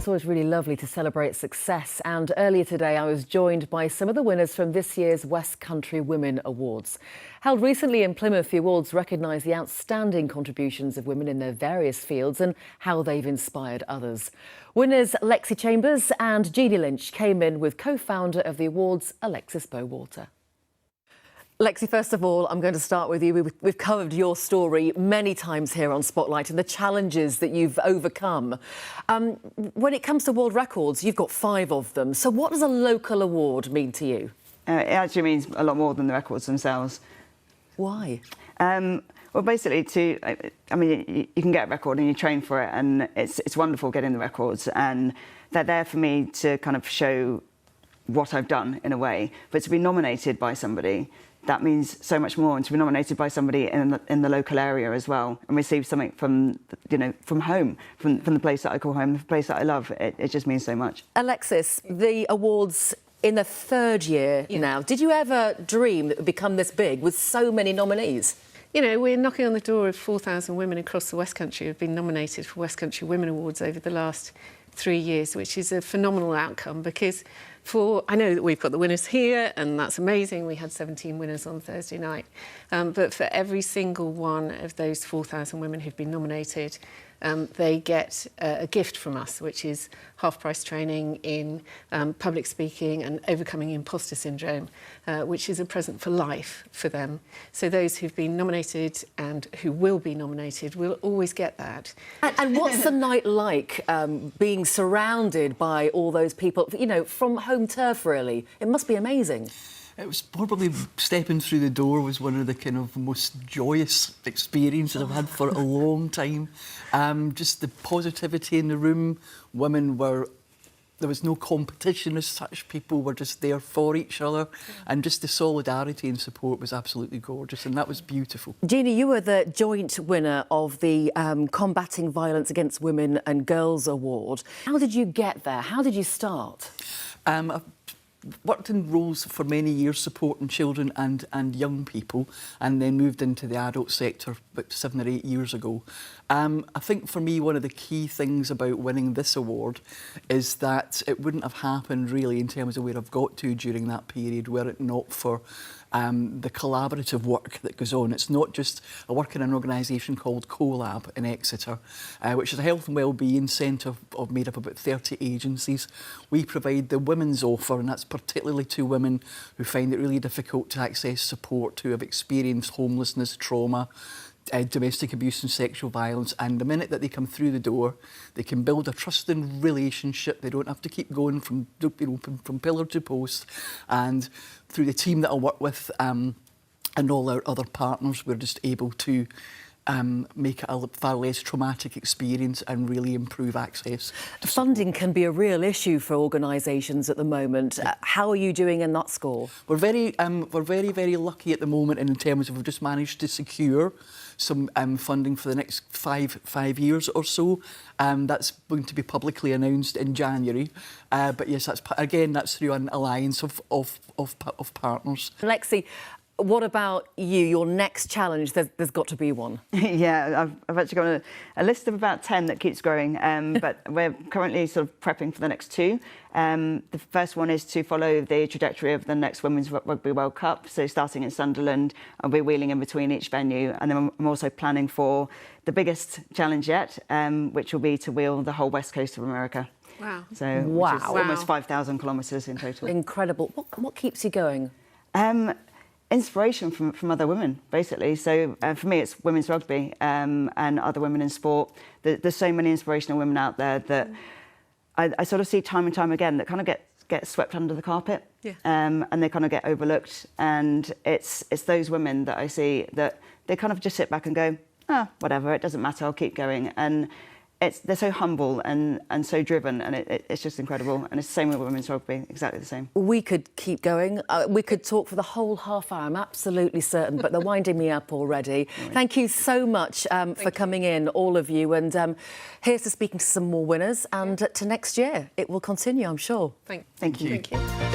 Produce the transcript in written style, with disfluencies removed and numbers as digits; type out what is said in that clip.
It's always really lovely to celebrate success, and earlier today I was joined by some of the winners from this year's West Country Women Awards. Held recently in Plymouth, the awards recognise the outstanding contributions of women in their various fields and how they've inspired others. Winners Lexi Chambers and Jeanie Lynch came in with co-founder of the awards, Alexis Bowater. Lexi, first of all, I'm going to start with you. We've covered your story many times here on Spotlight and the challenges that you've overcome. When it comes to world records, you've got 5 of them. So what does a local award mean to you? It actually means a lot more than the records themselves. Why? Well, basically, I mean, you can get a record and you train for it, and it's wonderful getting the records, and they're there for me to kind of show what I've done in a way. But to be nominated by somebody, that means so much more, and to be nominated by somebody in the local area as well, and receive something from, you know, from home, from the place that I call home, the place that I love, it just means so much. Alexis, the awards in the 3rd year now. Did you ever dream that it would become this big with so many nominees? You know, we're knocking on the door of 4,000 women across the West Country who have been nominated for West Country Women Awards over the last 3 years, which is a phenomenal outcome because I know that we've got the winners here, and that's amazing. We had 17 winners on Thursday night. But for every single one of those 4,000 women who've been nominated, they get a gift from us, which is half-price training in public speaking and overcoming imposter syndrome, which is a present for life for them. So those who've been nominated and who will be nominated will always get that. And what's the night like, being surrounded by all those people, you know, from home turf, really? It must be amazing. It was probably stepping through the door was one of the kind of most joyous experiences I've had for a long time. Just the positivity in the room. There was no competition as such. People were just there for each other, and just the solidarity and support was absolutely gorgeous, and that was beautiful. Jeanie, you were the joint winner of the Combating Violence Against Women and Girls Award. How did you get there? How did you start? I've worked in roles for many years supporting children and young people, and then moved into the adult sector about 7 or 8 years ago. I think for me one of the key things about winning this award is that it wouldn't have happened really in terms of where I've got to during that period were it not for the collaborative work that goes on. It's not just I work in an organisation called CoLab in Exeter, which is a health and wellbeing centre made up of about 30 agencies. We provide the women's offer, and that's particularly to women who find it really difficult to access support, who have experienced homelessness, trauma, domestic abuse and sexual violence, and the minute that they come through the door, they can build a trusting relationship. They don't have to keep going from pillar to post. And through the team that I work with and all our other partners, we're just able to make it a far less traumatic experience and really improve access. Funding can be a real issue for organisations at the moment. How are you doing in that score? We're very lucky at the moment in terms of we've just managed to secure some funding for the next five years or so. That's going to be publicly announced in January. But yes, that's through an alliance of partners. Lexi, what about you? Your next challenge? There's got to be one. Yeah, I've actually got a list of about 10 that keeps growing, but we're currently sort of prepping for the next 2. The first one is to follow the trajectory of the next Women's Rugby World Cup. So starting in Sunderland, I'll be wheeling in between each venue, and then I'm also planning for the biggest challenge yet, which will be to wheel the whole west coast of America. Wow. So which is almost 5,000 kilometres in total. Incredible. What keeps you going? Inspiration from other women, basically. So for me, it's women's rugby and other women in sport. There's so many inspirational women out there that I sort of see time and time again that kind of get swept under the carpet, and they kind of get overlooked. And it's those women that I see that they kind of just sit back and go, whatever, it doesn't matter, I'll keep going. And they're so humble and so driven, and it's just incredible. And it's the same with women's rugby, exactly the same. We could keep going. We could talk for the whole half hour, I'm absolutely certain, but they're winding me up already. Thank you so much for coming in, all of you. And here's to speaking to some more winners, and to next year. It will continue, I'm sure. Thank you. Thank you.